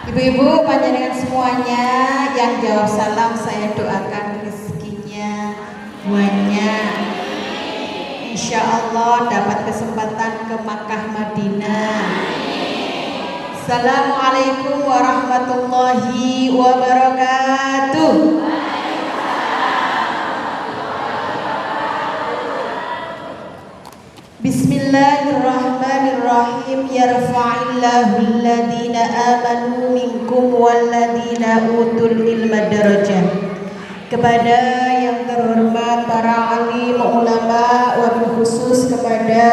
Ibu-ibu, panjenengan semuanya yang jawab salam saya doakan rezekinya banyak. Insya Allah dapat kesempatan ke Makkah Madinah. Assalamualaikum warahmatullahi wabarakatuh. Bismillahirrahmanirrahim. Yarfa'illahu alladhina amanu minkum walladhina utul ilma darajat. Kepada yang terhormat para alim ulama, wabil khusus kepada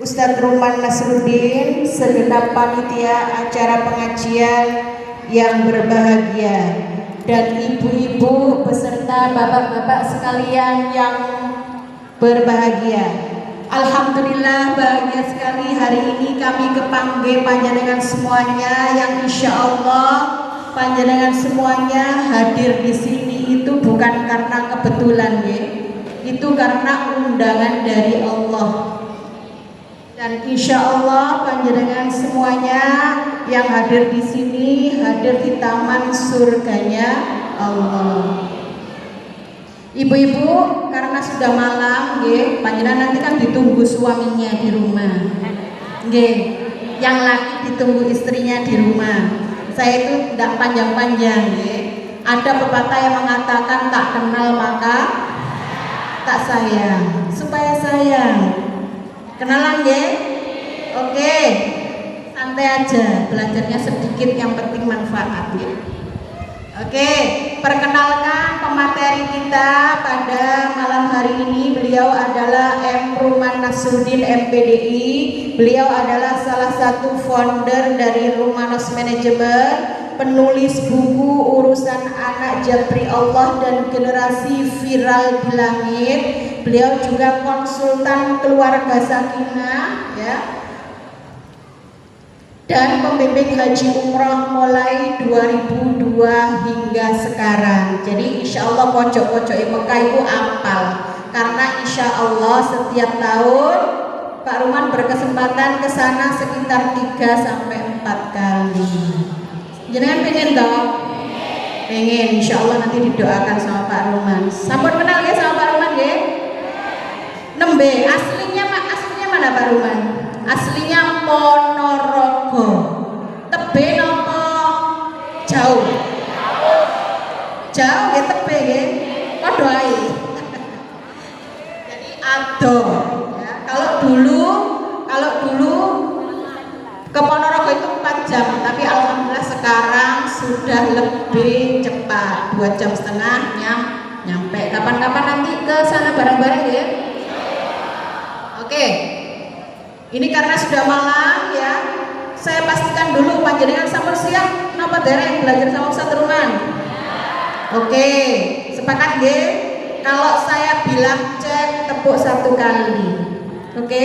Ustadz Ruman Nasruddin, segenap panitia acara pengajian yang berbahagia, dan ibu-ibu beserta bapak-bapak sekalian yang berbahagia. Alhamdulillah bahagia sekali hari ini kami kepanggih panjenengan semuanya yang insya Allah panjenengan semuanya hadir di sini itu bukan karena kebetulan ya, itu karena undangan dari Allah. Dan insya Allah panjenengan semuanya yang hadir di sini hadir di taman surganya Allah. Ibu-ibu, karena sudah malam, nggih, panjenengan nanti kan ditunggu suaminya di rumah, nggih. Yang laki ditunggu istrinya di rumah. Saya itu tidak panjang-panjang, nggih. Ada pepatah yang mengatakan tak kenal maka tak sayang. Supaya sayang, kenalan, nggih. Oke, santai aja, belajarnya sedikit, yang penting manfaat, ya. Oke, perkenalkan pemateri kita pada malam hari ini. Beliau adalah M. Ruman Nasruddin MPDI. Beliau adalah salah satu founder dari Rumanos Management, penulis buku Urusan Anak Japri Allah dan Generasi Viral di Langit. Beliau juga konsultan keluarga sakinah, ya, dan pembimbing haji umroh mulai 2002 hingga sekarang. Jadi insya Allah pojok-pojok Mekah itu apal, karena insya Allah setiap tahun Pak Ruman berkesempatan ke sana sekitar 3-4 kali. Jenengan pengen dong? Pengen, insya Allah nanti didoakan sama Pak Ruman. Sampun kenal ya sama Pak Ruman ya? Nembe, aslinya mana Pak Ruman? Aslinya Ponorogo. Tebe nopo jauh? Jauh ya tebe ya. Padha ae. Jadi ado. Ya, kalau dulu ke Ponorogo itu 4 jam, tapi alhamdulillah sekarang sudah lebih cepat, 2,5 jam nyampe. Kapan-kapan nanti ke sana bareng-bareng ya. Oke. Ini karena sudah malam ya, saya pastikan dulu panjenengan sampun siap napa dereng belajar sama Ustadz Ruman. Oke, sepakat nggih? Kalau saya bilang cek tepuk 1 kali. Oke,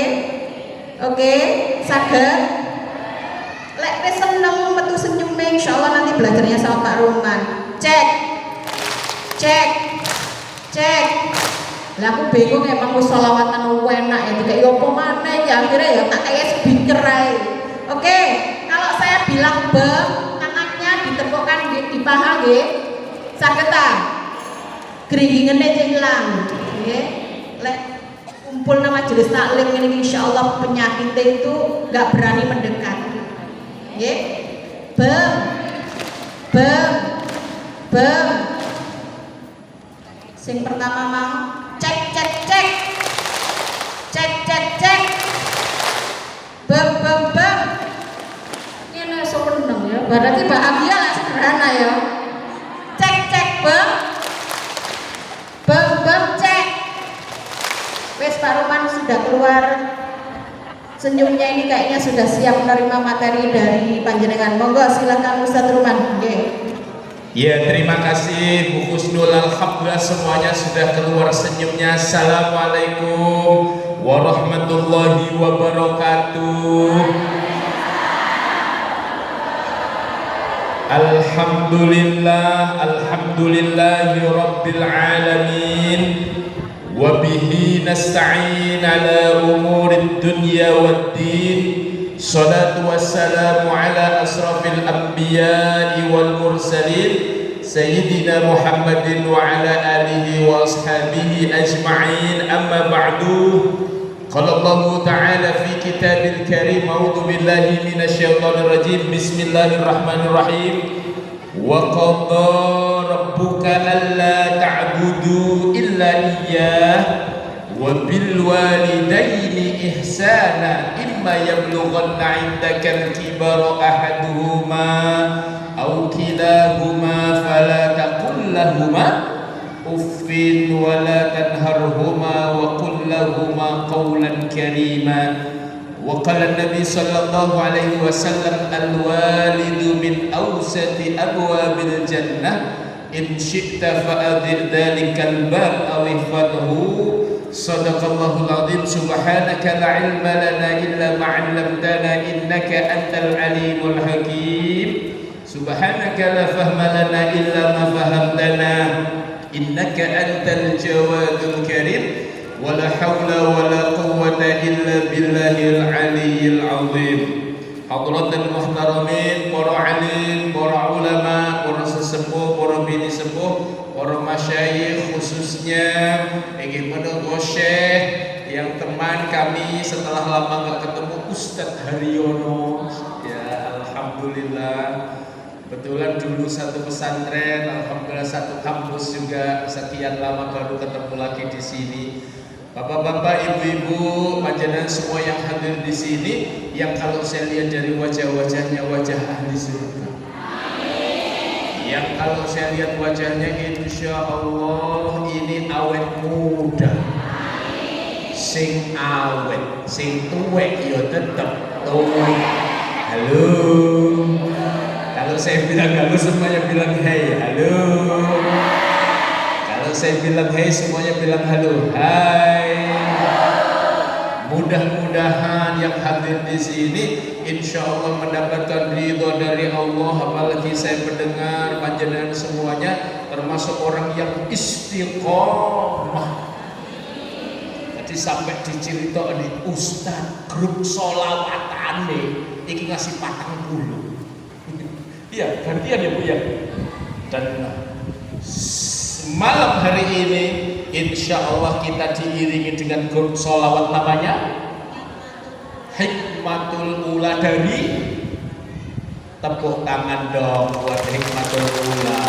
saged? Lek wis seneng metu senyume insyaallah nanti belajarnya sama Pak Ruman. Cek. Lah aku bingung emang wis selawatan enak ya, kayak opo maneh ya, akhirnya ya tak kayak speaker ae. Oke, kalau saya bilang be, tangannya ditepukkan di paha nggih. Saged ta? Gringgingene cek ilang. Nggih. Lek kumpul nama majelis taklim ini insyaallah penyakit itu enggak berani mendekat. Nggih. Bem. Sing pertama mau cek. Bem. Ini seneng ya. Berarti bahagia lah, sederhana ya. Cek bem cek. Wes Pak Ruman sudah keluar. Senyumnya ini kayaknya sudah siap menerima materi dari panjenengan. Monggo silakan Ustadz Ruman. Nggih. Ya, terima kasih Bu Husnul. Alhamdulillah semuanya sudah keluar senyumnya. Assalamualaikum warahmatullahi wabarakatuh. Alhamdulillahi rabbil alamin. Wa bihi nasta'in ala umurid dunya waddin. Salatu wassalamu ala asrafil anbiya'i wal mursalin Sayyidina Muhammadin wa ala alihi wa ashabihi ajma'in. Amma ba'du. Qala Allah ta'ala fi kitabil karim, a'udzu billahi minasyaitonir rajim. Bismillahirrahmanirrahim. Wa qadha rabbuka alla ta'budu illa iyyah wa bil walidaini ihsana imma yablughanna 'indaka al-kibara ahaduhuma aw kilahuma fala taqul lahumā uffin wa la tanharhumā wa qul lahumā qawlan karīmā. Wa qala an-nabi sallallahu alaihi wasallam al-walidu min awsati abwabil jannah in syi'ta fa'adhir dhalikal bab aw ihfadhu. Sadaqallahul azim. Subhanaka la ilma lana illa ma 'allamtana innaka antal alimul hakim. Subhanaka la fahma lana illa ma fahamtana innaka antal jawadul karim. Wala hawla wala quwwata illa billahil aliyyil azim. Hadratul muhtaramin, para alim, para ulama, para sesepuh, para bini sepuh, para masyayikh, khususnya bagaimana Syekh yang teman kami setelah lama gak ketemu, Ustadz Haryono. Ya alhamdulillah, kebetulan dulu satu pesantren, alhamdulillah satu kampus juga, sekian lama baru ketemu lagi di sini. Bapak-bapak, ibu-ibu, panjenengan semua yang hadir di sini, yang kalau saya lihat dari wajah-wajahnya wajah ahli surga. Yang kalau saya lihat wajahnya, insya Allah ini awet muda. Sing awet, sing tuwek ya tetep tuwek. Halo. Kalau saya bilang halo, semuanya bilang hey. Halo. Kalau saya bilang hey, semuanya bilang halo. Hai. Mudah-mudahan yang hadir di sini insya Allah mendapatkan ridho dari Allah. Apalagi saya mendengar panjenengan semuanya termasuk orang yang istiqomah. Jadi sampai dicerita di Ustadz grup solawatan iki ngasih 40. Iya, gantian ya Bu ya. Dan malam hari ini insya Allah kita diiringi dengan grup solawat namanya Hikmatul Ula. Dari tepuk tangan dong buat Hikmatul Ula.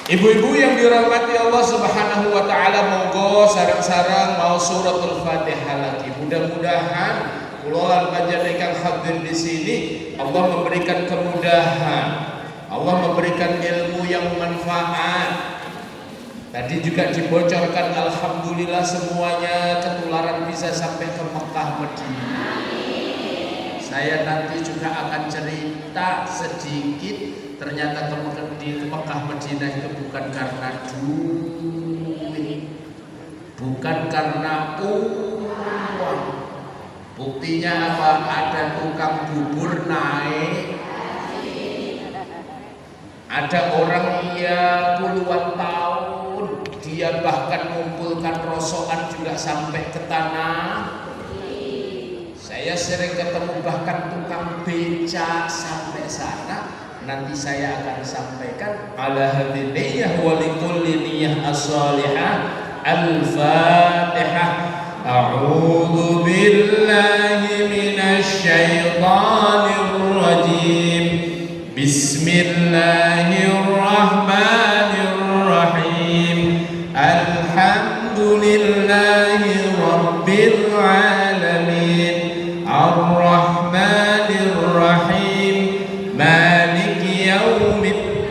Ibu-ibu yang dirahmati Allah Subhanahu wa taala, monggo sareng-sareng mau suratul Fatihah lagi. Mudah-mudahan kula lan panjenengan hadir di sini Allah memberikan kemudahan, Allah memberikan ilmu yang manfaat. Tadi juga dibocorkan, alhamdulillah semuanya ketularan bisa sampai ke Mekah Madinah. Saya nanti juga akan cerita sedikit, ternyata kemudian di Mekah Madinah itu bukan karena duit, bukan karena uang. Buktinya apa? Ada tukang bubur naik, ada orang yang puluhan tahun, dia bahkan mengumpulkan rosokan juga sampai ke tanah. Saya sering ketemu bahkan tukang beca sampai sana. Nanti saya akan sampaikan ala hadhihi niyyah wa likulli niyyah as-salihah. Al-Fatihah. A'udzu billahi minasy syaithanir rajim. Bismillahirrahmanirrahim. Alhamdulillahi rabbil alamin. Ar-Rahmanir Rahim. Maliki yaumiddin.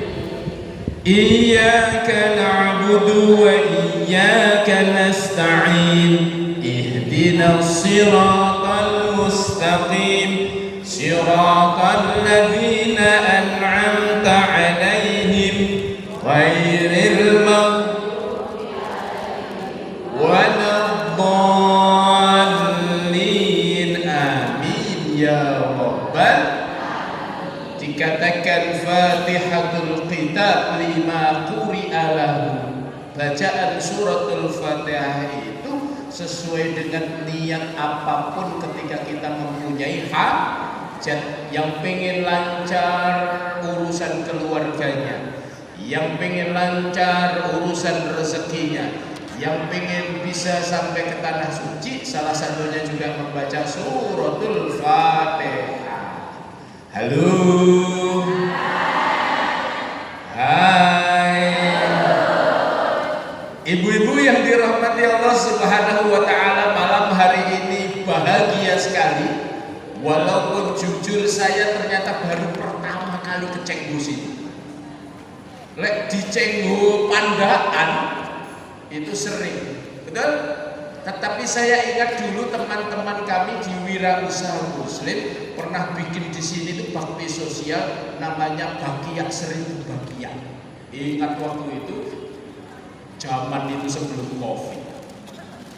Iyyaka na'budu wa iyyaka nasta'in. Ihdinas siratal mustaqim. Siratal ladzina an'amta 'alaihim ghairil maghdubi 'alaihim waladdallin. Amin ya rabbal. Dikatakan Fatihatul Kitab lima quri'a lahu. Bacaan suratul Fatihah itu sesuai dengan niat apapun ketika kita memuji mempunyai hajat, yang pengen lancar urusan keluarganya, yang pengen lancar urusan rezekinya, yang pengen bisa sampai ke tanah suci, salah satunya juga membaca suratul Fatihah. Halo. Hai. Ibu-ibu yang dirahmati Allah Subhanahu wa taala, malam hari ini bahagia sekali. Walaupun jujur saya ternyata baru pertama kali ke Cengho sini. Lek di Cengho Pandaan itu sering, betul? Tetapi saya ingat dulu teman-teman kami di Wirausaha Muslim pernah bikin di sini itu bakti sosial, namanya Bakiak 1000 Bakiak. Ingat waktu itu, zaman itu sebelum Covid.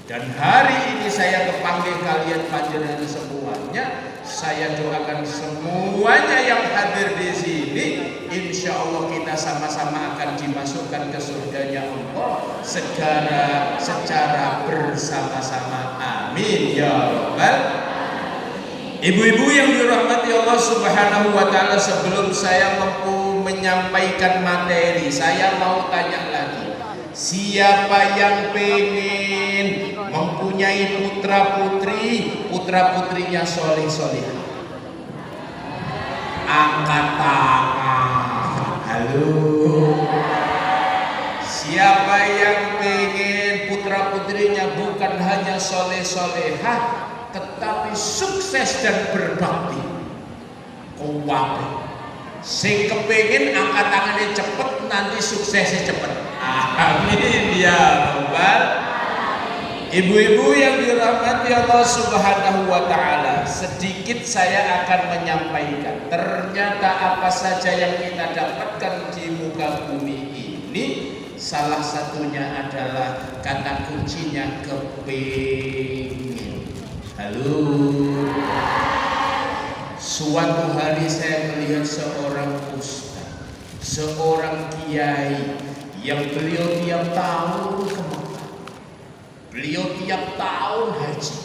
Dan hari ini saya kepanggil kalian panjenengan semuanya. Saya doakan semuanya yang hadir di sini, insya Allah kita sama-sama akan dimasukkan ke surganya Allah secara bersama-sama. Amin ya rabbal. Ibu-ibu yang dirahmati Allah Subhanahu wa taala, sebelum saya menyampaikan materi, saya mau tanya lagi. Siapa yang pengen mempunyai putra-putrinya soleh-soleh? Angkat tangan. Halo. Siapa yang pengen putra-putrinya bukan hanya soleh-solehah, tetapi sukses dan berbakti? Kuwabe. Sing kepengin angkat tangannya cepet, nanti suksesnya cepet. Amin ya rabbal. Ibu-ibu yang dirahmati Allah Subhanahu wa taala, sedikit saya akan menyampaikan. Ternyata apa saja yang kita dapatkan di muka bumi ini, salah satunya adalah kata kuncinya kepingin. Halo. Suatu hari saya melihat seorang ustaz, seorang kiai yang beliau tiap tahun ke Mekah, beliau tiap tahun haji.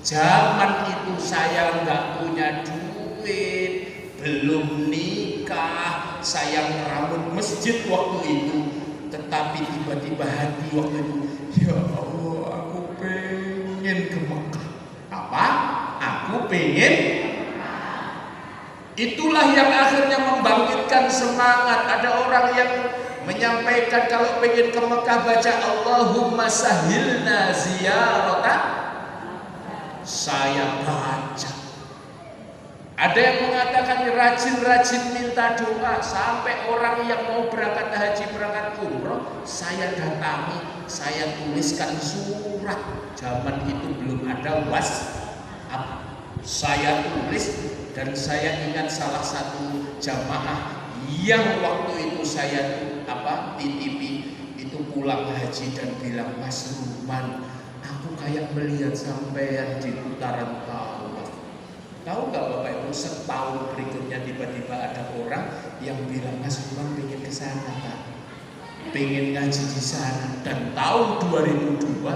Zaman itu saya nggak punya duit, belum nikah, saya ngerambut masjid waktu itu. Tetapi tiba-tiba hati waktu itu, ya Allah, aku pengen ke Mekah. Apa? Aku pengen. Itulah yang akhirnya membangkitkan semangat. Ada orang yang menyampaikan kalau pengen ke Mekah baca Allahumma sahilna ziyarata. Saya baca. Ada yang mengatakan rajin-rajin minta doa, sampai orang yang mau berangkat haji, berangkat umroh, saya datangi, saya tuliskan surat. Zaman itu belum ada WhatsApp. Saya tulis. Dan saya ingat salah satu jamaah yang waktu itu saya titipi itu pulang haji dan bilang, Mas Ruman, aku kayak melihat sampean di putaran tawaf. Tahu nggak Bapak Ibu, setahun berikutnya tiba-tiba ada orang yang bilang, Mas Ruman pengen ke sana Pak, pengen ngaji di sana. Dan tahun 2002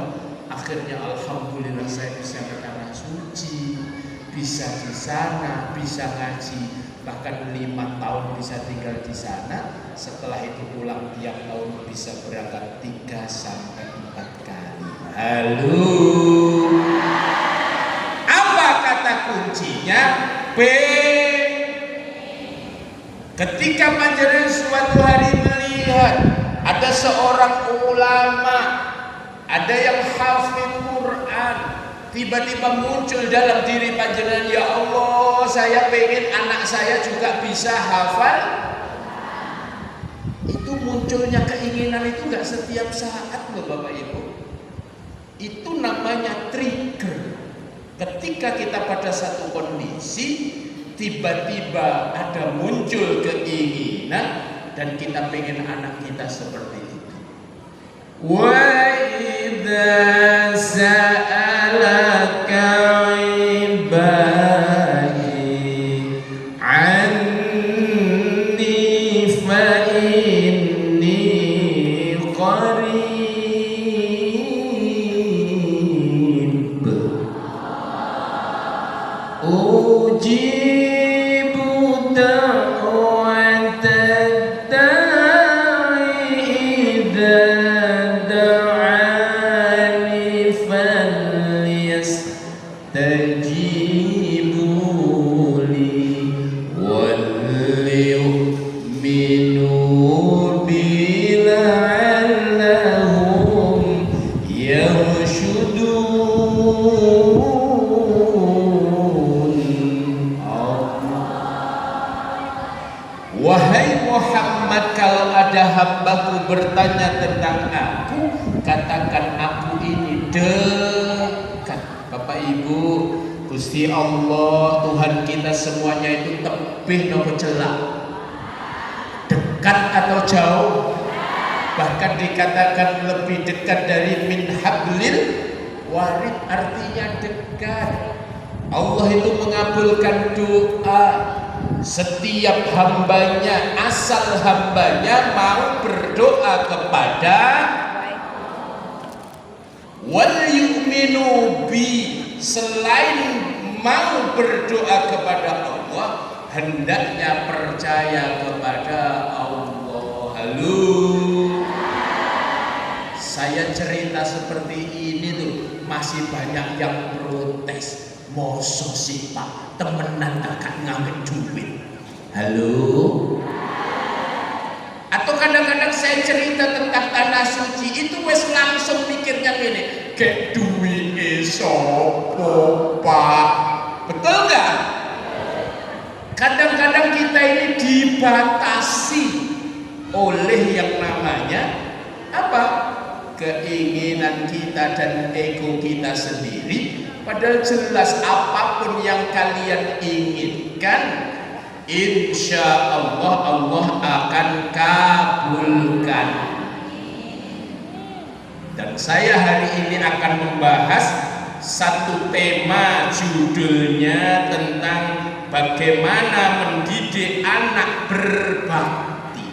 akhirnya alhamdulillah saya bisa ke tanah suci, bisa di sana, bisa ngaji, bahkan 5 tahun bisa tinggal di sana. Setelah itu pulang tiap tahun bisa berangkat 3 sampai 4 kali. Halo. Apa kata kuncinya? Ketika panjenengan suatu hari melihat ada seorang ulama, ada yang hafid Quran, tiba-tiba muncul dalam diri panjenengan, ya Allah, saya pengen anak saya juga bisa hafal. Itu munculnya keinginan itu gak setiap saat loh Bapak Ibu. Itu namanya trigger. Ketika kita pada satu kondisi, tiba-tiba ada muncul keinginan dan kita pengen anak kita seperti itu. Wa idza sa'alaka ibadi anni fa inni qarib ujibu da'wata da'i idza da'ani falyastajibu li walyu'minu bi la'allahum yarshudun. Wahai Muhammad, kalau ada hambaku bertanya tentang aku, katakan aku ini dekat. Bapak Ibu, Gusti Allah Tuhan kita semuanya itu tebih nopo celak, dekat atau jauh, bahkan dikatakan lebih dekat dari min hablil warid, artinya dekat. Allah itu mengabulkan doa setiap hambanya, asal hambanya mau berdoa kepada wal yu'minu bi, selain mau berdoa kepada Allah, hendaknya percaya kepada Allah. Halo, saya cerita seperti ini tuh masih banyak yang protes. Mosok sih Pak, temenan agak ngambil duit. Halo. Atau kadang-kadang saya cerita tentang tanah suci itu wes langsung mikirnya gini, kayak duit sopo Pak. Betul nggak? Kadang-kadang kita ini dibatasi oleh yang namanya apa? Keinginan kita dan ego kita sendiri. Padahal jelas apapun yang kalian inginkan, insya Allah Allah akan kabulkan. Dan saya hari ini akan membahas satu tema, judulnya tentang bagaimana mendidik anak berbakti.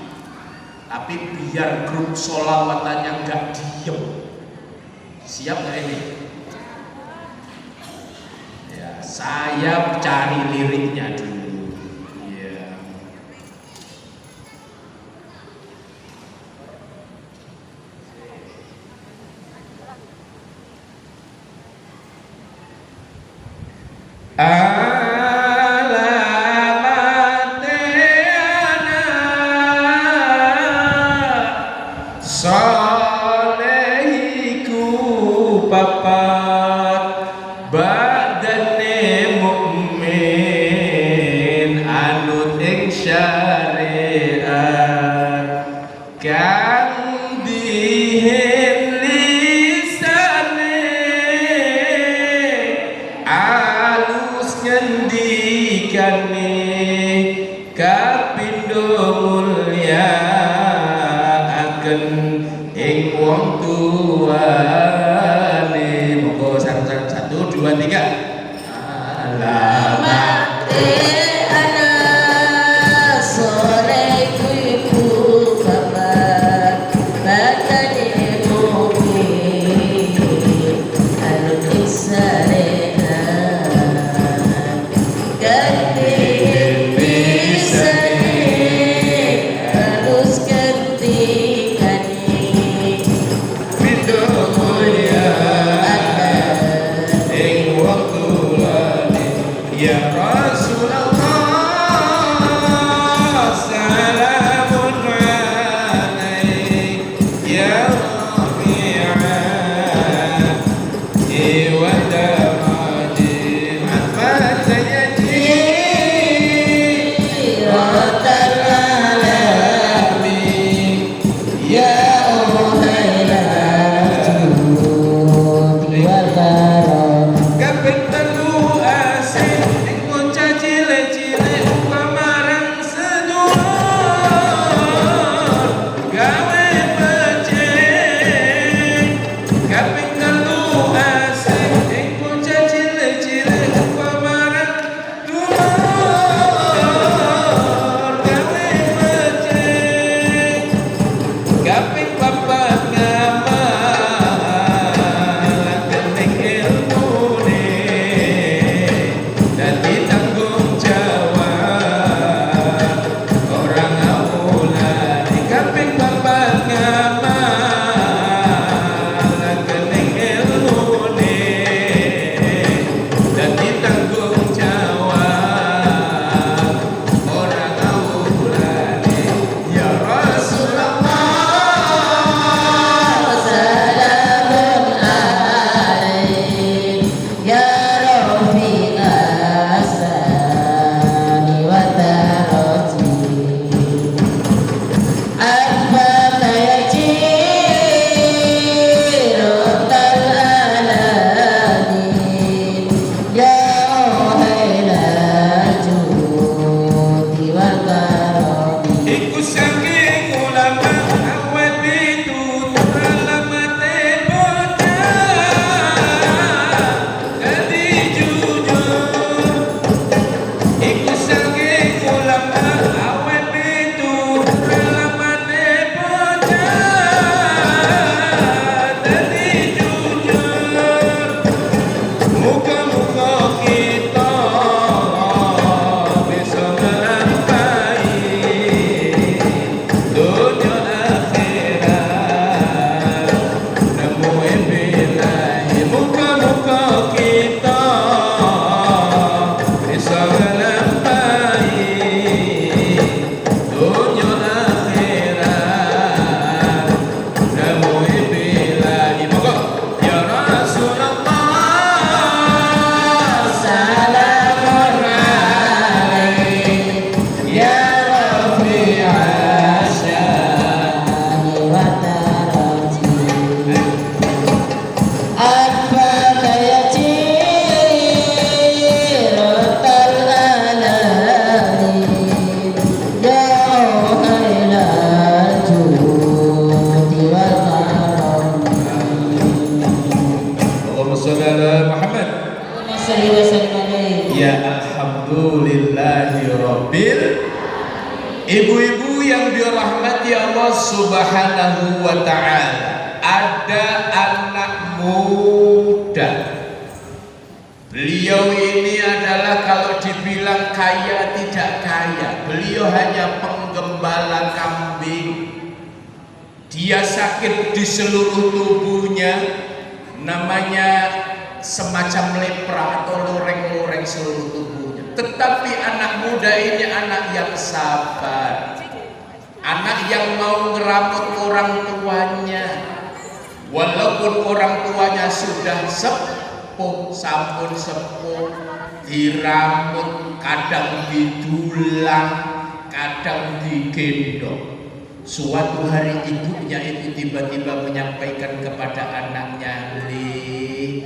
Tapi biar grup sholawatannya nggak diem. Siap nggak ini? Saya cari liriknya dulu. Ya. Solehiku papat badane mukmin anut ing syariat kang dihen lisane alus ngendikane kapindo mulya akan ing wong tuane. Monggo satu, 1, 2, 3. Alamat anak soleku ibu bapak badane mukmin anut ing syariat ganti bisane harus gantikane pindo mulya ing wong tuane. Ya Rasulullah salamun alaik ya Rafi'ah wa damajin atfat sayyidi rotal alamin ya wal karam kabeh telu asin ing Ya alhamdulillahirabbil. Ibu-ibu yang dirahmati Allah Subhanahu wa ta'ala, ada anak muda. Beliau ini adalah kalau dibilang kaya tidak kaya, beliau hanya penggembala kambing. Dia sakit di seluruh tubuhnya, namanya semacam lepra atau loreng-loreng seluruh tubuhnya. Tetapi anak muda ini anak yang sabar, anak yang mau ngeramut orang tuanya, walaupun orang tuanya sudah sepuh, sampun sepuh, diramut, kadang didulang, kadang digendong. Suatu hari ibunya itu tiba-tiba menyampaikan kepada anaknya, "Le,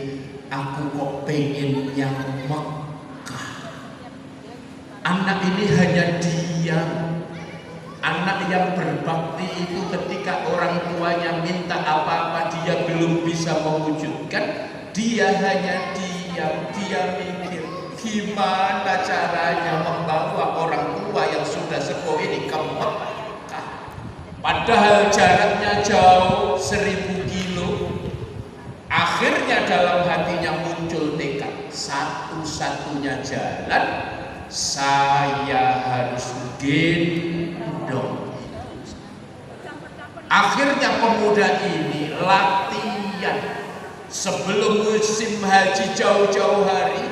aku kok pengen yang Mekah." Anak ini hanya diam. Anak yang berbakti itu ketika orang tuanya minta apa-apa dia belum bisa mewujudkan, dia hanya diam. Dia mikir gimana caranya membawa orang tua yang sudah sepuh ini ke Mekah. Padahal jaraknya jauh 1000 kilo. Akhirnya dalam hatinya muncul tekad, satu-satunya jalan saya harus gendong. Akhirnya pemuda ini latihan. Sebelum musim haji jauh-jauh hari,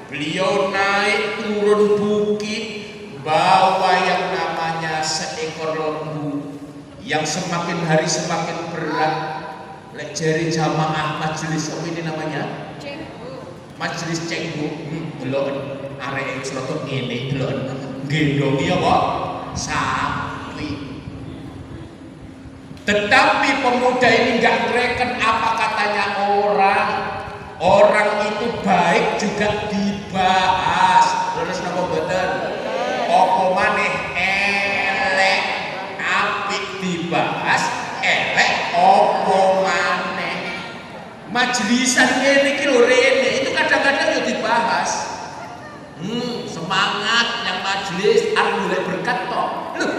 beliau naik turun bukit, bawa yang namanya seekor lembu yang semakin hari semakin berat. Lek jari jamaah majelis apa ini namanya? Majelis cenggu. Delok arek slotot ngene, delok gendongi apa? Sapi. Tetapi pemuda ini enggak ngereken apa katanya orang. Orang itu baik juga dibahas. Terus napa mboten? Apa maneh elek apik dibahas, elek apa maneh. Majelisan ngene iki lho rene itu kadang-kadang yo dibahas. Semangat yang majelis arep golek berkat tok. Loh.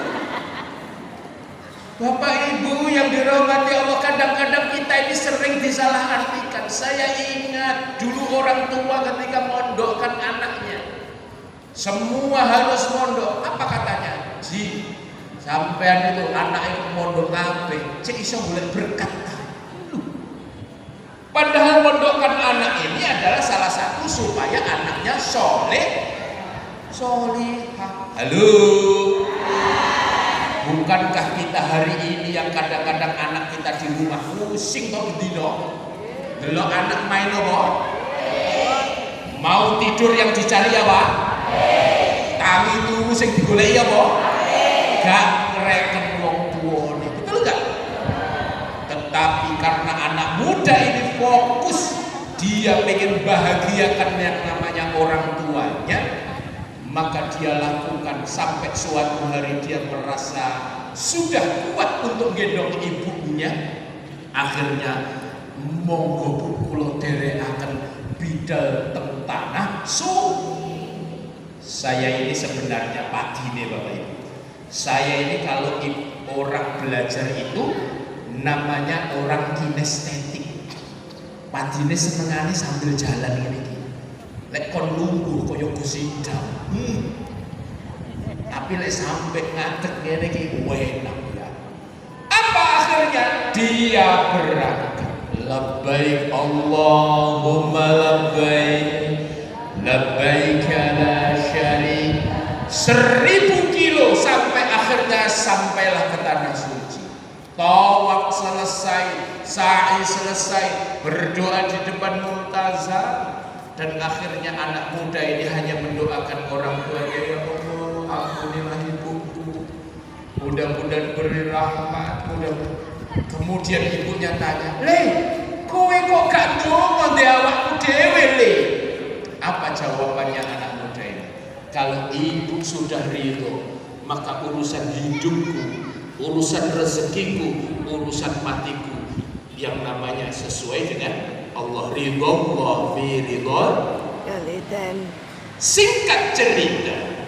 Bapak Ibu yang dirahmati Allah, kadang-kadang kita ini sering disalahartikan. Saya ingat dulu orang tua ketika mondokkan anaknya, semua harus mondok. Apa katanya? Ji, sampean itu anak itu mondok kabeh, cek iso golek berkat. Padahal mondokkan anak ini adalah salah satu supaya anaknya solehah. Halo. Bukankah kita hari ini yang kadang-kadang anak kita di rumah pusing kok bedino? Delok anak main apa? Mau tidur yang dicari apa? Tangi turu sing digoleki apa? Gak ngereken wong tuane. Betul enggak? Tetapi karena anak muda ini fokus, dia pengen bahagiakan yang namanya orang tuanya, maka dia lakukan sampai suatu hari dia merasa sudah kuat untuk gendong ibunya. Akhirnya monggo kula dherekaken bidal teng tanah saya ini sebenarnya padine Bapak Ibu. Saya ini kalau orang belajar itu namanya orang kinestetik. Padine senengane sambil jalan ngene iki. Lek kon lungguh kaya gusidam. Tapi lek sampai ngadeg ngene iki enak ya. Apa akhirnya dia berangkat. Labbaik Allahumma labbaik, labbaik la syarik. 1000 kilo sampai akhirnya sampailah ke tanah suci. Tawaf selesai, sa'i selesai, berdoa di depan multazam. Dan akhirnya anak muda ini hanya mendoakan orang tuanya, ya Allah, ampunilah ibuku, mudah-mudahan beri rahmat, Kemudian ibunya tanya, "Le, kowe kok gak ndonga ndek awakku dhewe, Le?" Apa jawabannya anak muda ini? Kalau ibu sudah ridho, maka urusan hidupku, urusan rezekiku, urusan matiku yang namanya sesuai dengan Allah ridho, Allah fi ridho. Singkat cerita,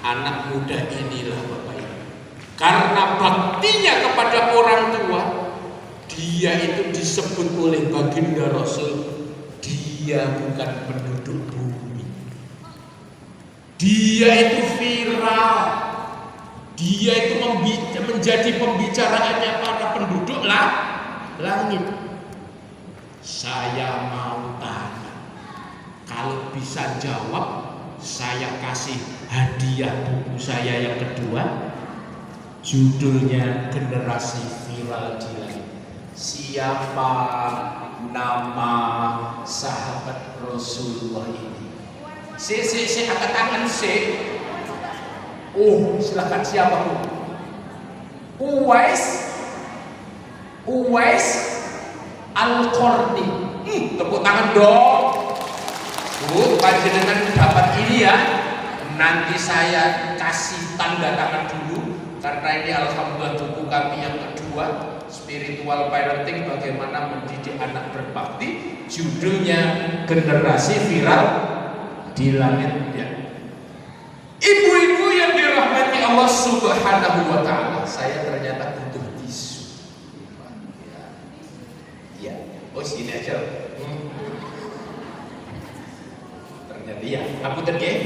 anak muda inilah Bapak Ibu, karena baktinya kepada orang tua, dia itu disebut oleh baginda Rasul, dia bukan penduduk bumi. Dia itu viral. Dia itu menjadi pembicaraannya para penduduk langit. Saya mau tanya, kalau bisa jawab, saya kasih hadiah buku saya yang kedua, judulnya Generasi Viral di Langit. Siapa nama sahabat Rasulullah ini? Si angkat tangan si. Oh, silakan siapa Bu? Uwais Al-Qarni. Tepuk tangan dong. Bu, panjenengan dapat ini ya. Nanti saya kasih tanda tangan dulu karena ini alhamdulillah buku kami yang kedua, Spiritual Parenting, bagaimana mendidik anak berbakti. Judulnya Generasi Viral di Langit ya. Ibu-ibu yang dirahmati Allah Subhanahu wa Ta'ala, saya ternyata butuh tisu. Ya, oh sini aja. Ternyata ya, aku terkait.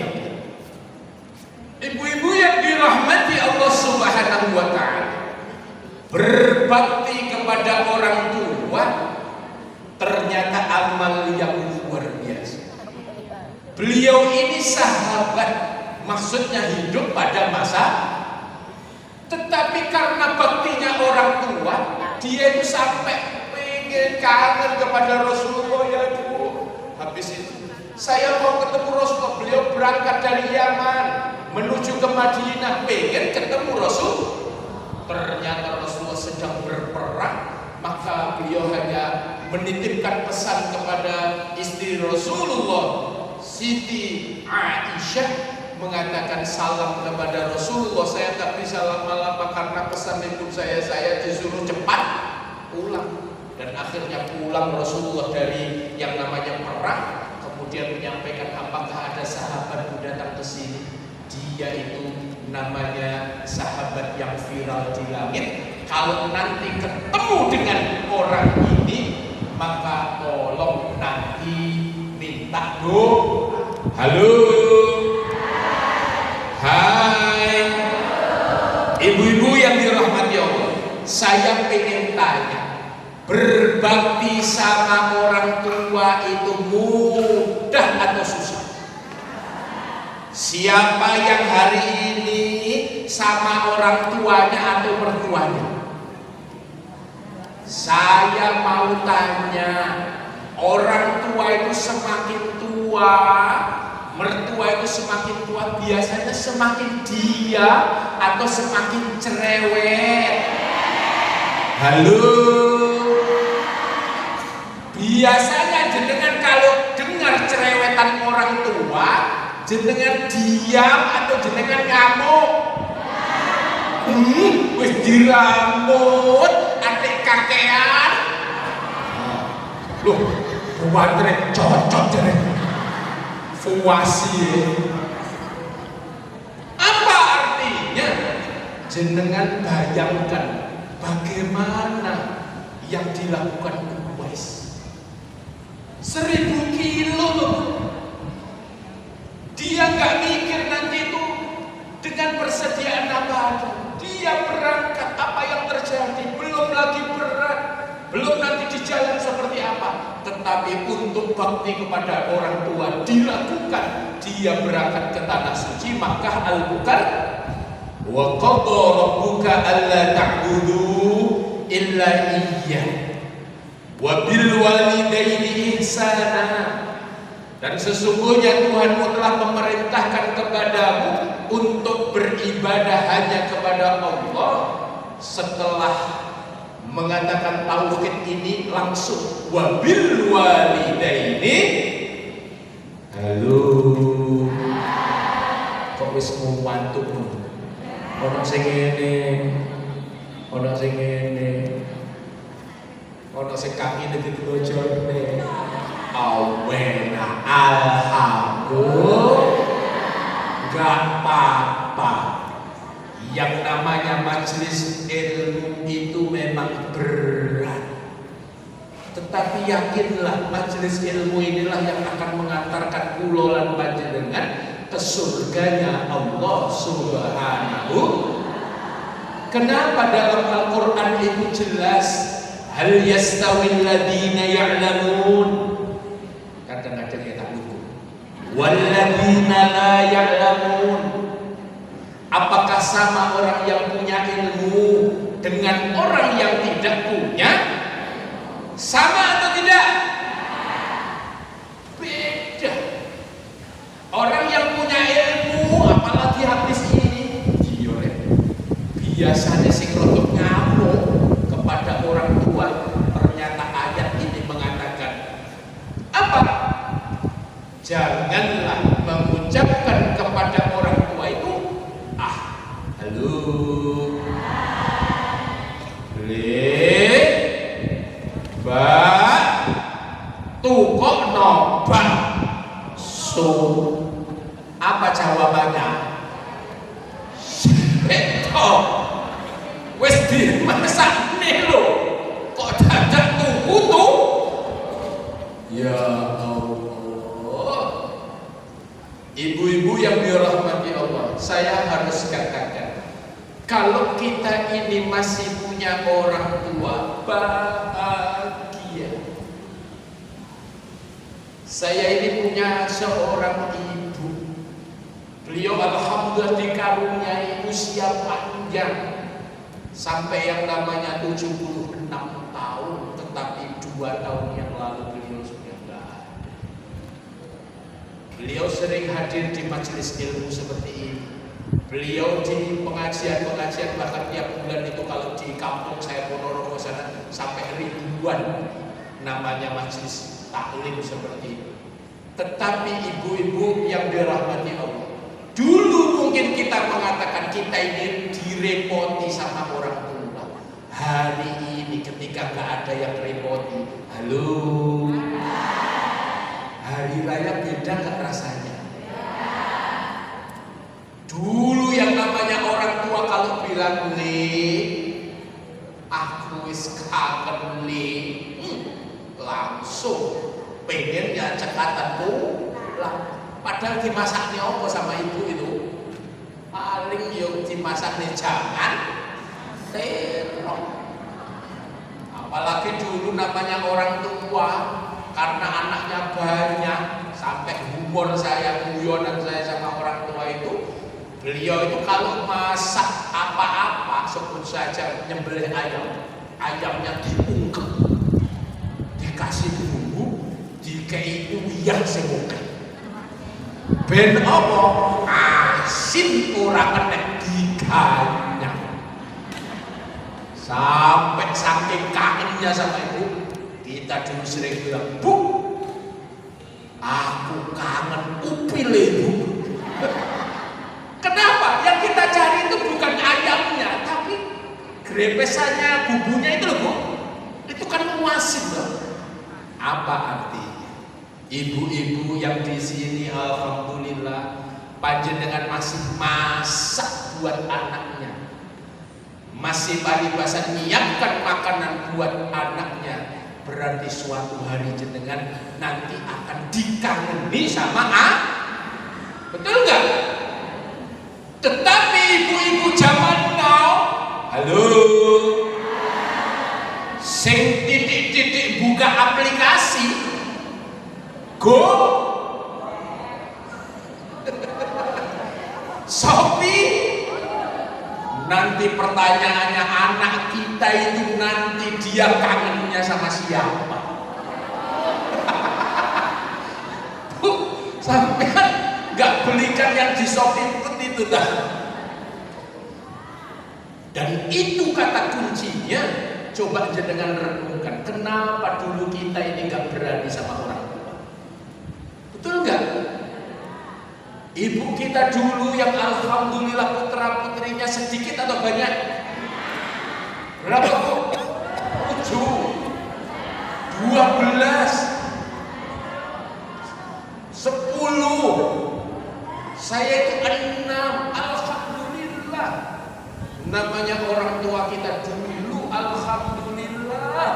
Ibu-ibu yang dirahmati Allah Subhanahu wa Ta'ala, berbakti kepada orang tua ternyata amal yang luar biasa. Beliau ini sahabat, maksudnya hidup pada masa, tetapi karena baktinya orang tua, dia itu sampai pengen kangen kepada Rasulullah ya Bu. Habis itu saya mau ketemu Rasulullah, beliau berangkat dari Yaman menuju ke Madinah, pengen ketemu Rasul. Ternyata Rasulullah sedang berperang, maka beliau hanya menitipkan pesan kepada istri Rasulullah, Siti Aisyah, mengatakan salam kepada Rasulullah. Saya tak bisa lama-lama karena pesan hidup saya disuruh cepat pulang. Dan akhirnya pulang Rasulullah dari yang namanya perang, kemudian menyampaikan apakah ada sahabat datang ke sini. Dia itu namanya sahabat yang viral di langit. Kalau nanti ketemu dengan orang ini, maka tolong nanti minta doa. Halo. Hai ibu-ibu yang dirahmati Allah, saya pengen tanya, berbakti sama orang tua itu mudah atau susah? Siapa yang hari ini sama orang tuanya atau mertuanya? Saya mau tanya, orang tua itu semakin tua, mertua itu semakin tua, biasanya semakin dia atau semakin cerewet? Halo. Biasanya jenengan kalau dengar cerewetan orang tua, jenengan diam atau jenengan ngamuk? Wis dirambut, adik kakean. Loh, buatre cocok jare. Fuasi. Apa artinya? Jenengan bayangkan bagaimana yang dilakukan Uwais. 1000 kilo loh. Dia nggak mikir nanti itu dengan persediaan apa ada. Dia berangkat, apa yang terjadi, belum lagi berat, belum nanti di jalan seperti apa. Tetapi untuk bakti kepada orang tua dilakukan. Dia berangkat ke tanah suci Makkah Al-Bukhari. Wa qadha rabbuka alla ta'budu illa iyyah wa bil walidaini ihsana. Dan sesungguhnya Tuhanmu telah memerintahkan kepadamu untuk beribadah hanya kepada Allah. Setelah mengatakan tauhid ini langsung wabil walidaini. Halo. Kok wis nguwantuk? Ono sing ngene. Ono sing ngene. Ono sing kaki ditelojone. Awena alhamdulillah. Gak apa-apa. Yang namanya majelis ilmu itu memang berat. Tetapi yakinlah majelis ilmu inilah yang akan mengantarkan kulolan panjenengan ke surganya Allah Subhanahu. Kenapa dalam Al-Quran itu jelas hal yastawil ladina ya'lamun, kadang-kadang kita lupa waladina la ya'lamun. Apakah sama orang yang punya ilmu dengan orang yang tidak punya? Sama atau tidak? Beda. Orang yang punya ilmu, apalagi habis ini, biasanya sing rodok ngamuk kepada orang tua. Ternyata ayat ini mengatakan apa? Janganlah mengucapkan kepada orang tua itu halo le Mbak tukok nobak so. Apa jawabannya? Beto wes dimasak nih lo kok dadak tuku tuh. Ya Allah, ibu-ibu yang dirahmati Allah, saya harus katakan, kalau kita ini masih punya orang tua, bahagia. Saya ini punya seorang ibu. Beliau alhamdulillah dikaruniai usia panjang sampai yang namanya 76 tahun, tetapi 2 tahun yang lalu beliau sudah tidak ada. Beliau sering hadir di majelis ilmu seperti ini. Beliau di pengajian-pengajian, bahkan tiap bulan itu kalau di kampung saya Ponorogo sana sampai ribuan namanya majelis taklim seperti itu. Tetapi ibu-ibu yang dirahmati Allah, dulu mungkin kita mengatakan kita ini direpoti sama orang tua. Hari ini ketika gak ada yang repoti, halo, hari raya beda gak rasanya? Dulu yang namanya orang tua kalau bilang le, aku wis kangen le, langsung pengen ya cekatan pulang. Padahal dimasaknya apa sama ibu itu? Paling yuk dimasaknya jangan terong. Apalagi dulu namanya orang tua, karena anaknya banyak, sampai humor saya, guyonan saya sama orang tua itu, beliau itu kalau masak apa-apa, sebut saja nyembelih ayam, ayamnya diungkep, dikasih bumbu, dikei uyah semuanya. Ben apa? Asin ora kena diganyang. Sampai saking kangennya sama ibu, kita dulu sering bilang, Bu, aku kangen upil ibu. Kenapa? Yang kita cari itu bukan ayamnya, tapi grepesannya, bumbunya itu loh Bu. Itu kan muasin loh. Apa artinya? Ibu-ibu yang di sini alhamdulillah panjenengan masih masak buat anaknya, masih paribasan nyiapkan makanan buat anaknya, berarti suatu hari jenengan nanti akan dikangeni sama betul nggak? Tetapi ibu-ibu zaman now, halo, sing titik-titik buka aplikasi Go Shopee, nanti pertanyaannya anak kita itu nanti dia kangennya sama siapa? Sampai nggak belikan yang di Shopee itu dah. Dan itu kata kuncinya. Coba jenengan renungkan, kenapa dulu kita ini nggak berani sama orang tua? Betul nggak? Ibu kita dulu yang alhamdulillah putra putrinya sedikit atau banyak? Berapa Bu? 7, 12, 10, 11, Saya itu 6, alhamdulillah. Namanya orang tua kita dulu, alhamdulillah.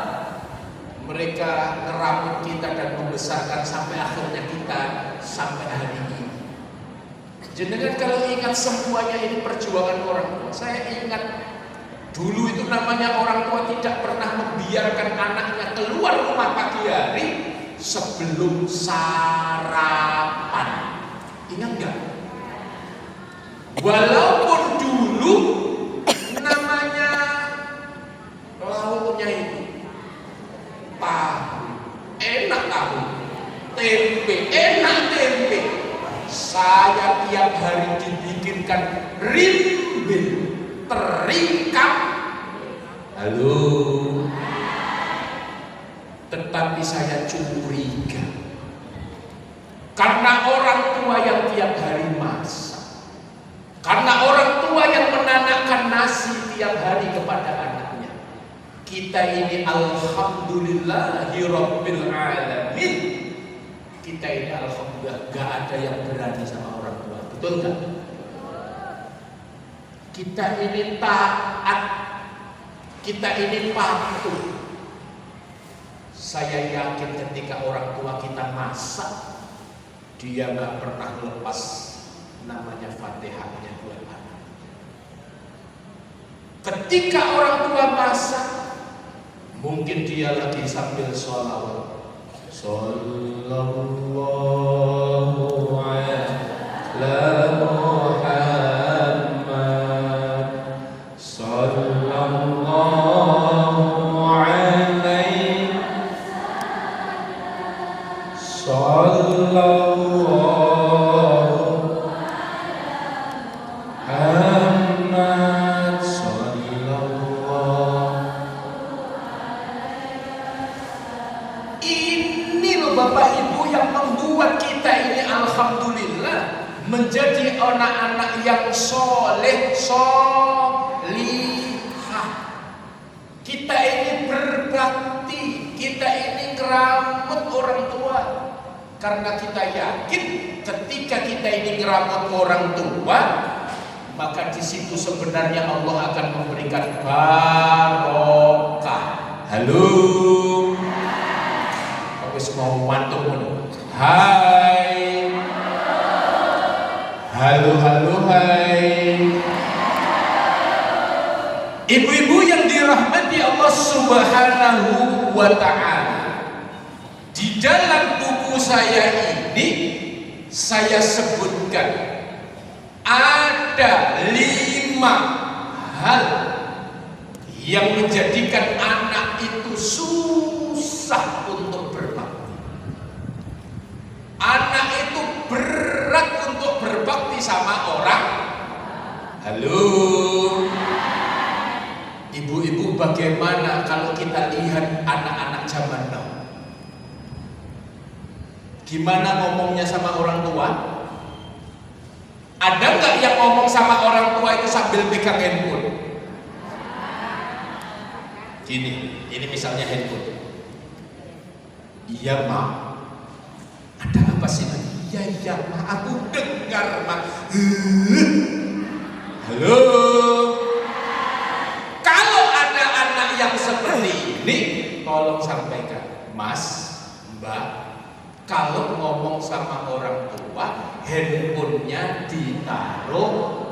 Mereka ngerawat kita dan membesarkan sampai akhirnya kita sampai hari ini. Jenengan kalau ingat semuanya ini perjuangan orang tua, saya ingat dulu itu namanya orang tua tidak pernah membiarkan anaknya keluar rumah pagi hari sebelum sarapan. Ingat nggak? Walaupun dulu namanya lauknya itu tahu, enak tahu, tempe, enak tempe. Saya tiap hari dibikinkan rimbel, terikat. Halo. Tetapi saya curiga karena orang tua yang tiap hari masak, karena orang tua yang menanamkan nasi tiap hari kepada anaknya. Kita ini alhamdulillahirabbil alamin. Kita ini alhamdulillah gak ada yang berani sama orang tua. Betul gak? Kita ini taat, kita ini patuh. Saya yakin ketika orang tua kita masak, dia gak pernah lepas namanya Fatihahnya buat anak. Ketika orang tua masak, mungkin dia lagi sambil sholawat. Sallallahu ala Muhammad, sallallahu alaihi, sallallahu Muhammad, sallallahu. Ini loh Bapak Ibu yang membuat kita ini alhamdulillah menjadi anak-anak yang soleh, solihah. Kita ini berbakti, kita ini ngeramut orang tua. Karena kita yakin ketika kita ini ngeramut orang tua, maka di situ sebenarnya Allah akan memberikan barokah. Halo. Wis mau mantuk ngono. Hai. Halo, hai. Ibu-ibu yang dirahmati Allah Subhanahu wa ta'ala. Di dalam buku saya ini saya sebutkan ada 5 hal yang menjadikan anak itu susah untuk berbakti. Anak itu berat untuk berbakti sama orang. Halo. Ibu-ibu, bagaimana kalau kita lihat anak-anak zaman now? Gimana ngomongnya sama orang tua? Ada nggak yang ngomong sama orang tua itu sambil pegang handphone? Gini, ini misalnya handphone. Iya ma, ada apa sih? Iya ma, aku dengar ma. Halo. Kalau ada anak yang seperti ini, tolong sampaikan, Mas, Mbak, kalau ngomong sama orang tua, handphonenya ditaruh.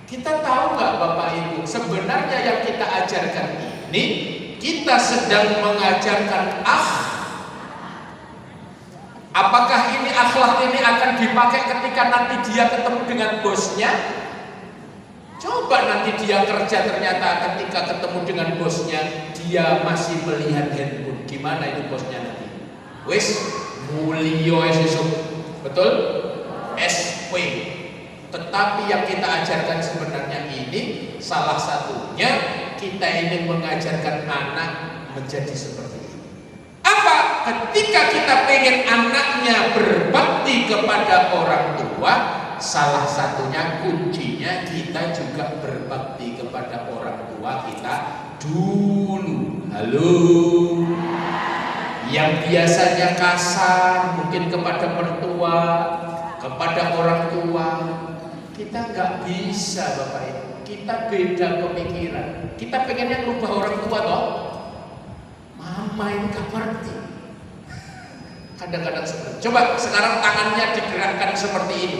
Kita tahu nggak Bapak Ibu, sebenarnya yang kita ajarkan ini, kita sedang mengajarkan Apakah ini akhlak ini akan dipakai ketika nanti dia ketemu dengan bosnya? Coba nanti dia kerja ternyata ketika ketemu dengan bosnya dia masih melihat handphone. Gimana itu bosnya nanti? Wis mulio esok, betul? SP. Tetapi yang kita ajarkan sebenarnya ini salah satunya kita ingin mengajarkan anak menjadi seperti ini. Apa? Ketika kita pengen anaknya berbakti kepada orang tua, salah satunya kuncinya kita juga berbakti kepada orang tua kita dulu. Halo. yang biasanya kasar mungkin kepada mertua, kepada orang tua, kita nggak bisa Bapak Ibu. Kita beda pemikiran. Kita pengennya merubah orang tua toh. Mama ini gak ngerti. Kadang-kadang seperti. Coba sekarang tangannya digerakkan seperti ini.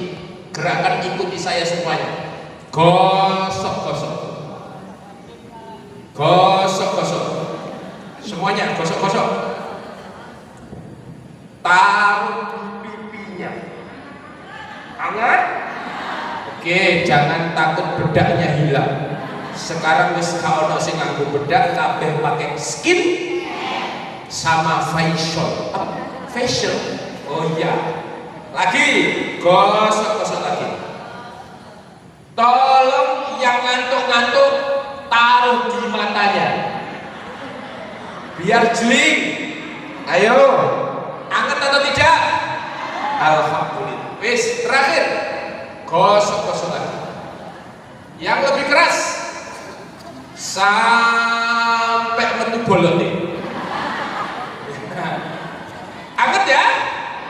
Gerakan ikuti saya semuanya. Gosok-gosok. Gosok-gosok. Semuanya gosok-gosok. Taruh di pipinya. Hangat. Oke, jangan takut bedaknya hilang. Sekarang wis ka ono sing nganggo bedak, kabeh pakai skin sama facial. Apa? Facial. Oh iya. Lagi, gosok-gosok lagi. Tolong yang ngantuk-ngantuk taruh di matanya. Biar jeling. Ayo. Angkat atau tidak? Alhamdulillah. Wis, terakhir. Gosok-gosok lagi. Yang lebih keras sampai metu bolotnya. Angkat ya.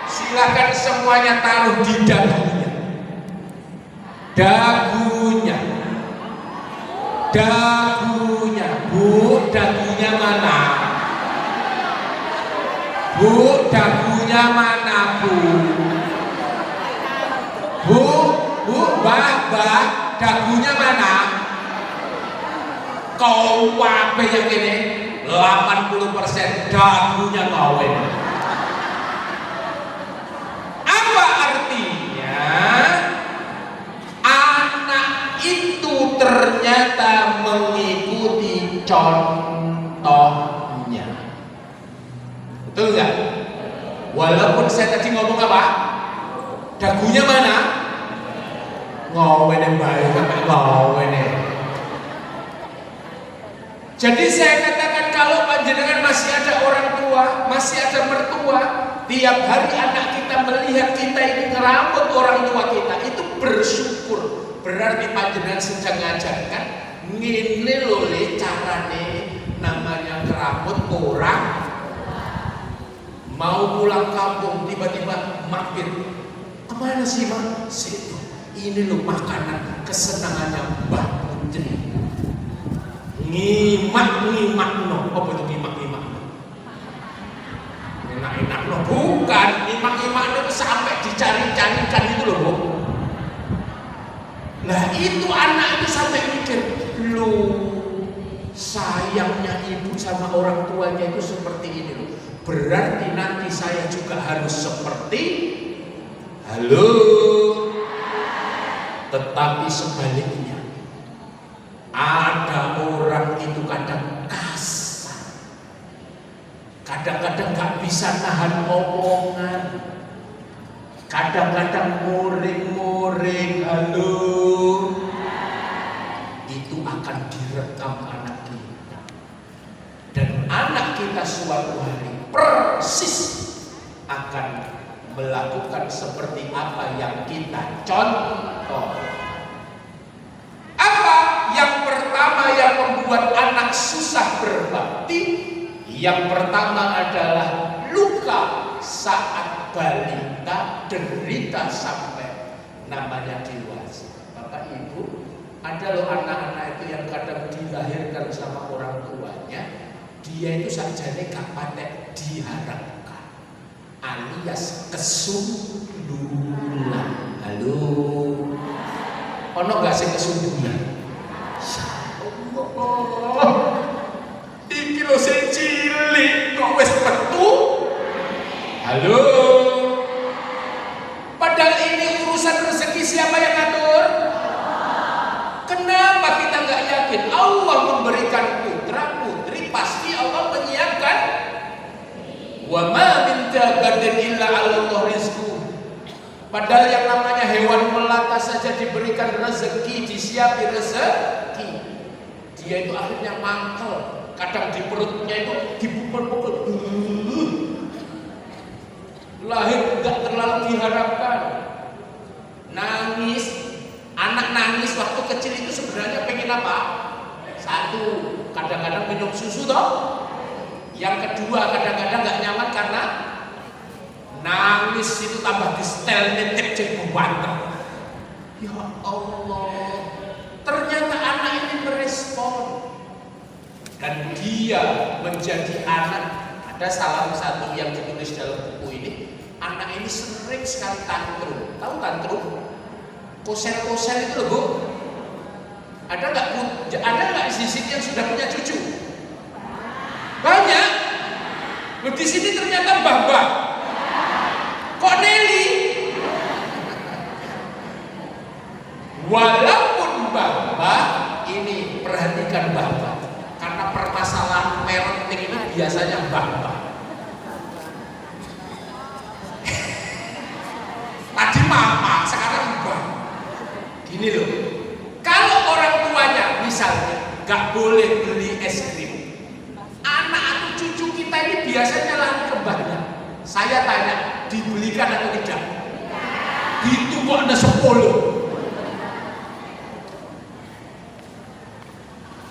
Silakan semuanya taruh di dagunya. Dagunya. Dagunya. Bu, dagunya mana? Bu, dagunya mana, Bu? Bu, Mbah, dagunya mana? Kau wape yang ini 80% dagunya kau ini. Apa artinya? Anak itu ternyata mengikuti contohnya. Betul nggak? Walaupun saya tadi ngomong apa? Dagunya mana? Ngawene baik sampai ngawene. Jadi saya katakan kalau panjenengan masih ada orang tua, masih ada mertua, tiap hari anak kita melihat kita ini ngerambut orang tua kita, itu bersyukur. Berarti panjenengan sedang ngajarkan ngene lho le carane namanya ngerambut orang. Mau pulang kampung tiba-tiba mampir. Kemana sih Mak? Situ. Ini loh makanan kesenangannya Mbah Putri. Ngimak no. Apa itu ngimak no? Enak no. Bukan ngimak no itu sampai dicari-carikan itu loh Bu. Nah itu anak itu sampai mikir, loh sayangnya ibu sama orang tuanya itu seperti ini loh. Berarti nanti saya juga harus seperti halo. Tetapi sebaliknya, ada orang itu kadang kasar, kadang-kadang gak bisa nahan omongan, kadang-kadang muring-muring, halo, itu akan direkam anak kita, dan anak kita suatu hari persis akan melakukan seperti apa yang kita contoh. Apa yang pertama yang membuat anak susah berbakti? Yang pertama adalah luka saat balita, derita sampai namanya dewasa. Bapak Ibu, ada loh anak-anak itu yang kadang dilahirkan sama orang tuanya, dia itu sajane gak patek diharapkan, alias kesundulan. Halo, ono gak sih kesundulan? Allah, iki lho sing cilik kok wis metu. Halo, padahal ini urusan rezeki siapa yang ngatur? Kenapa kita nggak yakin Allah memberikan putra putri? Pasti Allah menyiapkan. Wa ma min dabbatin illa 'ala Allah rizquh. Padahal yang namanya hewan melata saja diberikan rezeki, disiapi rezeki. Dia itu akhirnya mangkel, kadang di perutnya itu dipukul-pukul. Lahir enggak terlalu diharapkan. Nangis, anak nangis waktu kecil itu sebenarnya pengen apa? Satu, kadang-kadang minum susu toh. Yang kedua, kadang-kadang nggak nyaman karena nangis itu tambah di setel nitip cek banteng. Ya Allah, ternyata anak ini merespon dan dia menjadi anak. Ada salah satu yang ditulis dalam buku ini, anak ini sering sekali tantrum. Tahu tantrum? Kosel-kosel itu loh Bu. Ada nggak di sini yang sudah punya cucu? Banyak. Loh, di sini ternyata mbah-mbah. Kok Nelly? Walaupun mbah-mbah ini, perhatikan mbah-mbah, karena permasalahan parenting ini biasanya mbah-mbah. Tadi mama, sekarang mbah. Gini loh, kalau orang tuanya misalnya nggak boleh beli es krim, anak atau cucu kita ini biasanya lari ke mbahnya. Saya tanya, dibelikan atau tidak? Itu kok ada 10.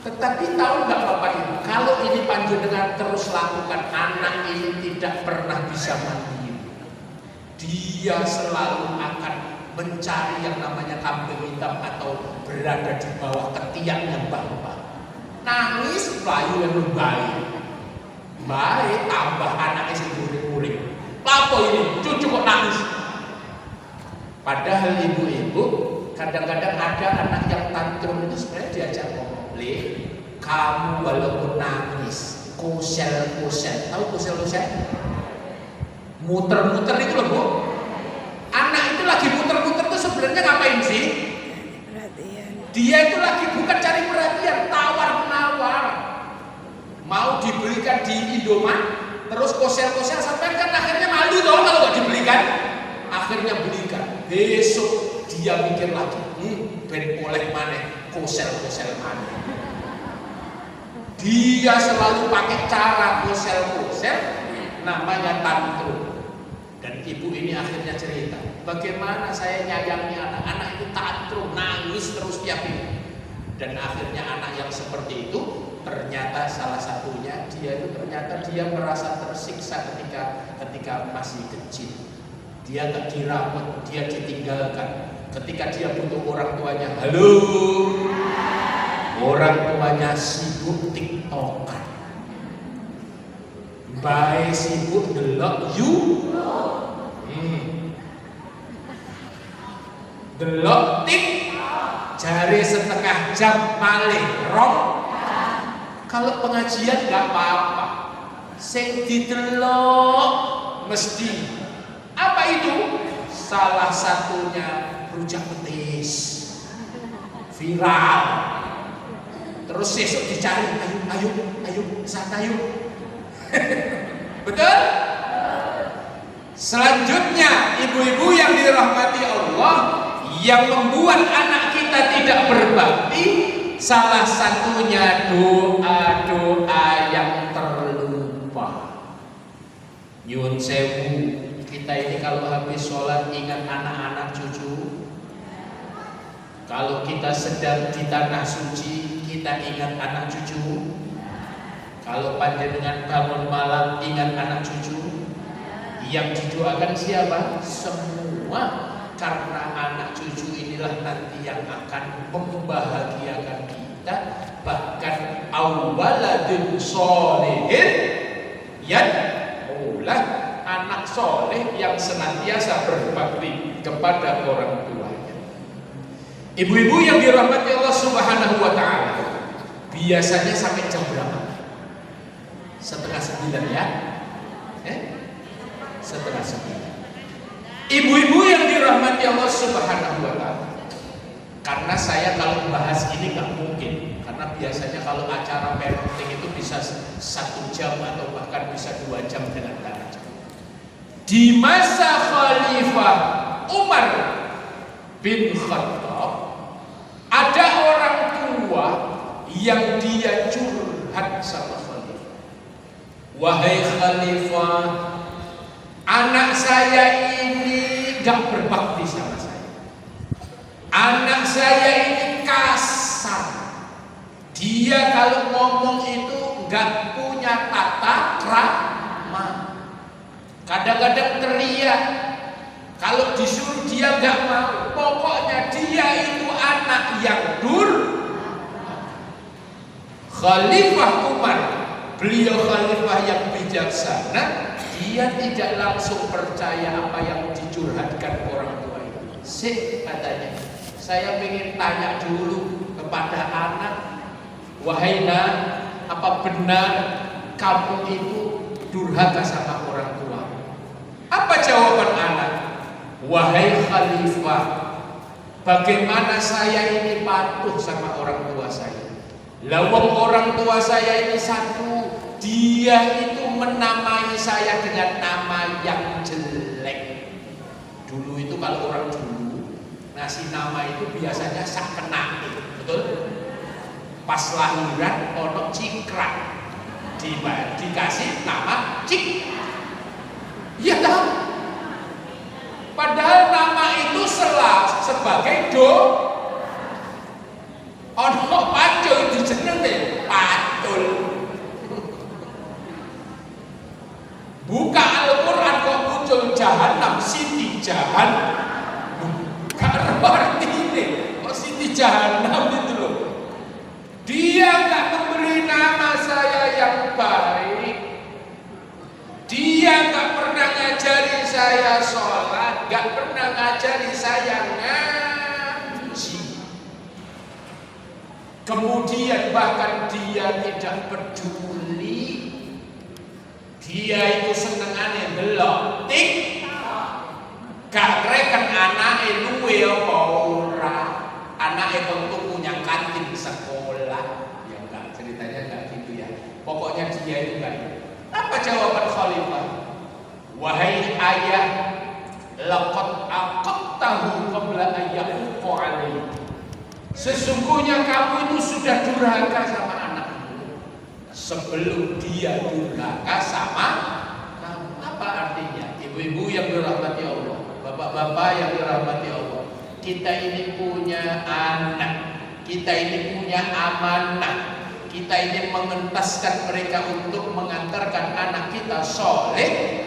Tetapi tahu nggak Bapak Ibu, kalau ini panjenengan terus lakukan, anak ini tidak pernah bisa mandiri. Dia selalu akan mencari yang namanya kambing hitam atau berada di bawah ketiaknya mbah-mbah. Nangis bayi yang baik. Baik tambah anaknya sendiri-sendiri. Apa ini? Cucu kok nangis? Padahal ibu-ibu kadang-kadang ada anak yang tantrum itu sebenarnya diajak ngomong, "Le, kamu walaupun nangis, kosel-kosel." Tahu kosel-kosel? Muter-muter itu loh Bu. Anak itu lagi muter-muter itu sebenarnya ngapain sih? Perhatian. Dia itu lagi bukan cari perhatian, tawar-menawar. Mau dibelikan di Indomaret, terus kosel-kosel sampai kan akhirnya malu dong kalau nggak dibelikan. Akhirnya belikan. Besok dia mikir lagi, ben oleh mana kosel-kosel mana. Dia selalu pakai cara kosel-kosel, namanya tantrum. Dan ibu ini akhirnya cerita, bagaimana saya nyayangi anak itu tantrum, nangis terus tiap ini. Dan akhirnya anak yang seperti itu, ternyata salah satunya dia merasa tersiksa ketika masih kecil. Dia nggak dirawat, dia ditinggalkan. Ketika dia butuh orang tuanya, halo, orang tuanya sibuk tiktokan. Bae sibuk delok delok tik, jari setengah jam malih rong. Kalau pengajian nggak apa-apa, sing didelok mesti apa itu? Salah satunya rujak petis viral. Terus besok dicari, ayo, sana yuk. Betul? Selanjutnya, ibu-ibu yang dirahmati Allah, yang membuat anak kita tidak berbakti, salah satunya doa-doa yang terlupa. Nyun sewu, kita ini kalau habis sholat ingat anak-anak cucu. Kalau kita sedang di tanah suci, kita ingat anak cucu. Kalau panjenengan bangun malam ingat anak cucu. Yang didoakan siapa? Semua. Karena anak cucu inilah nanti yang akan membahagiakan kita. Bahkan awaladun sholihin yad'ulah, anak soleh yang senantiasa berbakti kepada orang tuanya. Ibu-ibu yang dirahmati Allah Subhanahu wa Ta'ala, biasanya sampai jam berapa? 8:30 ya? 8:30. Ibu-ibu yang dirahmati Allah Subhanahu wa Ta'ala, karena saya kalau bahas ini nggak mungkin, karena biasanya kalau acara parenting itu bisa 1 jam atau bahkan bisa 2 jam dengan cara. Di masa Khalifah Umar bin Khattab, ada orang tua yang dia curhat sama Khalifah. Wahai Khalifah, anak saya ini gak berbakti sama saya. Anak saya ini kasar. Dia kalau ngomong itu gak punya punya tata krama. Kadang-kadang teriak, kalau disuruh dia nggak mau. Pokoknya dia itu anak yang Khalifah Umar, beliau khalifah yang bijaksana. Dia tidak langsung percaya apa yang dicurhatkan orang tua itu. Katanya, saya ingin tanya dulu kepada anak, wahai nak, apa benar kamu itu durhaka sama orang tua? Apa jawaban anak? Wahai khalifah, bagaimana saya ini patuh sama orang tua saya? Lawang orang tua saya ini satu, dia itu menamai saya dengan nama yang jelek. Dulu itu kalau orang dulu ngasih nama itu biasanya sak kenake, betul? Pas lahiran ono Cikrak, dikasih nama Cik. Iya tahu. Padahal nama itu sebagai ono pacul dijenenge Patul. Buka Al-Quran kok muncul Jahannam, Siti Jahannam. Gak arti ini, kok Siti Jahannam itu loh. Dia gak memberi nama saya yang baik. Dia gak pernah ngajari saya sholat, gak pernah ngajari saya ngaji. Kemudian bahkan dia tidak peduli. Dia itu senengane delok TikTok. Gak reken anake luwe apa ora. Anake tentu punya kantin sekolah. Ya enggak, ceritanya enggak gitu ya. Pokoknya dia itu enggak. Apa jawaban khalifah? Wahai ayah, laqad aqadtahu qabla an yaquqa alaihi. Sesungguhnya kamu itu sudah durhaka sama anakmu sebelum dia durhaka sama kamu. Apa artinya? Ibu-ibu yang dirahmati Allah, bapak-bapak yang dirahmati Allah, kita ini punya anak, kita ini punya amanah, kita ini mengentaskan mereka untuk mengantarkan anak kita solehah.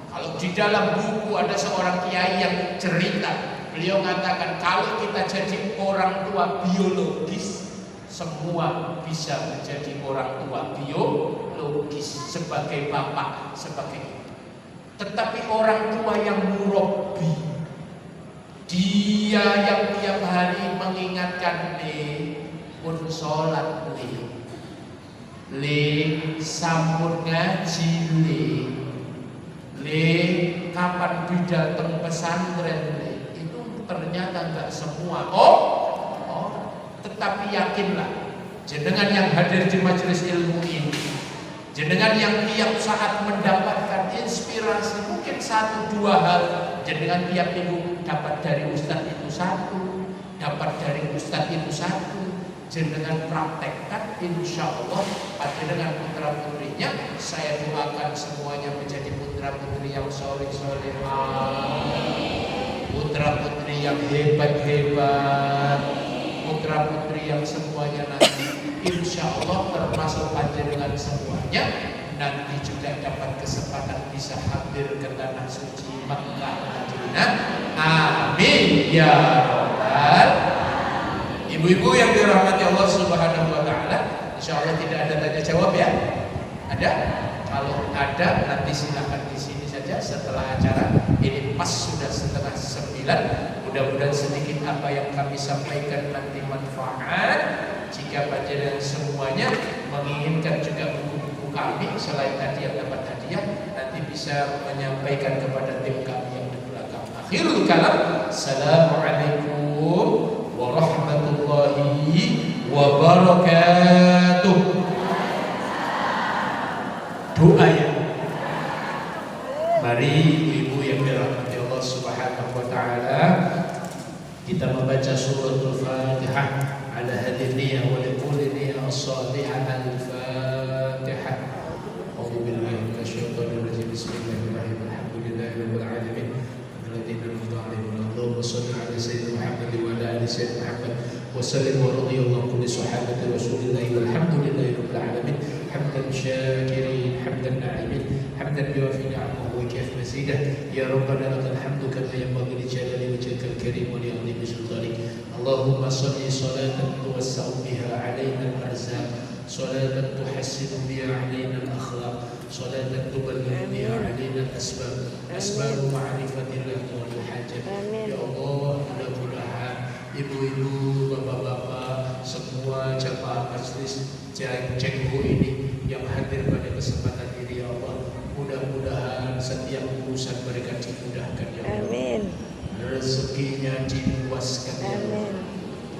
Kalau di dalam buku ada seorang kiai yang cerita, beliau mengatakan kalau kita jadi orang tua biologis, semua bisa menjadi orang tua biologis sebagai bapak, sebagai ibu. Tetapi orang tua yang murabbi, dia yang tiap hari mengingatkan pun sholat le sampun ngaji le kapan bidateng pesantren itu ternyata enggak semua. Tetapi yakinlah, jenengan yang hadir di majelis ilmu ini, jenengan yang tiap saat mendapatkan inspirasi, mungkin 1-2 hal jenengan tiap minggu dapat dari ustadz itu satu, dapat dari ustadz itu satu, jenengan praktekkan, insya Allah dengan putra putrinya. Saya doakan semuanya menjadi putra putri yang soleh-solehah, putra putri yang hebat-hebat, putra putri yang semuanya nanti insya Allah termasuk dengan semuanya nanti juga dapat kesempatan bisa hadir ke tanah suci Makkah Madinah. Amin ya rabbal. Ibu-ibu yang dirahmati Allah Subhanahu wa taala, insya Allah tidak ada tanya jawab ya? Ada? Kalau ada nanti silakan di sini saja setelah acara. Ini pas sudah 8:30. Mudah-mudahan sedikit apa yang kami sampaikan nanti manfaat. Jika panjenengan semuanya menginginkan juga buku-buku kami selain tadi yang dapat hadiah, nanti bisa menyampaikan kepada tim kami yang di belakang. Akhirul kalam, assalamualaikum warahmatullahi wabarakatuh. Doa ya. Mari ibu yang dirahmati Allah Subhanahu wa taala, kita membaca suratul Fatihah ala hadhihi niyyah wa likulli niyyah as-salihah al-Fatihah. A'udzu billahi minasyaitonir rajim. Bismillahirrahmanirrahim. Alhamdulillahi rabbil alamin. Alladziina an'amta 'alaihim Allahumma shalli 'ala sayyidina Muhammad wa 'ala ali sayyidina Muhammad wa sallim wa radiyallahu kulli sahabati Rasulillah walhamdulillahi rabbil alamin. حمدا شاكرين حمدا ناعمين حمدا يوافي نعمه ويكافئ مزيده يا ربنا لك الحمد كما ينبغي لجلال وجهك الكريم ولعظيم سلطانك اللهم صل صلاة توسع بها علينا الأرزاق صلاة تحسن بها علينا الأخلاق صلاة تبلغ بها علينا الأسباب أسباب معرفة الله والحاجة يا الله mudah-mudahan ibu-ibu, bapak-bapak, semua jamaah majelis Cengho ini yang hadir pada kesempatan ini ya Allah, mudah-mudahan setiap urusan mereka dimudahkan ya Allah. Amin. Rezekinya diluaskan ya Allah. Amin.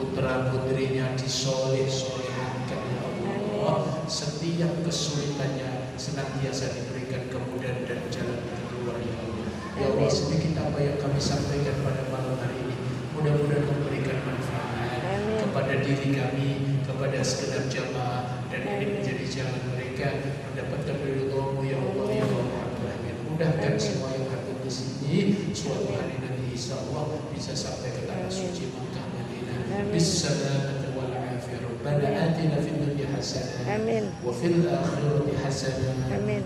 Putra-putrinya disoleh-solehkan ya Allah. Setiap kesulitannya senantiasa diberikan kemudahan dan jalan keluar ya Allah. Ya Allah, sedikit apa yang kami sampaikan pada malam hari ini mudah-mudahan memberikan manfaat kepada diri kami, kepada segenap jamaah, dan ini menjadi jalan mereka mendapatkan ridho-Mu ya Allah ya Rahman. Mudahkan semua yang hadir di sini suatu hari nanti insya Allah bisa sampai ke tanah suci Makkah Madinah. Bissalamati wal afiyah. Rabbana atina fid dunya hasanah wa fil akhirati hasanah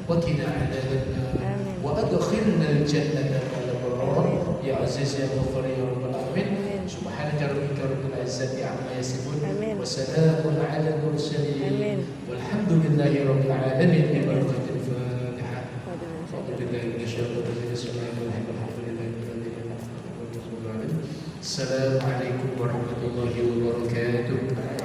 wa qina adzabannar wa adkhilna al jannata wal abrar ya aziz ya ghafur ya rabbal alamin. Subhanaka rabbika rabbil izzati amma yasifun wa salamun ala al mursalin walhamdulillahi rabbil alamin bi barakatil Fatihah. Assalamualaikum warahmatullahi wabarakatuh.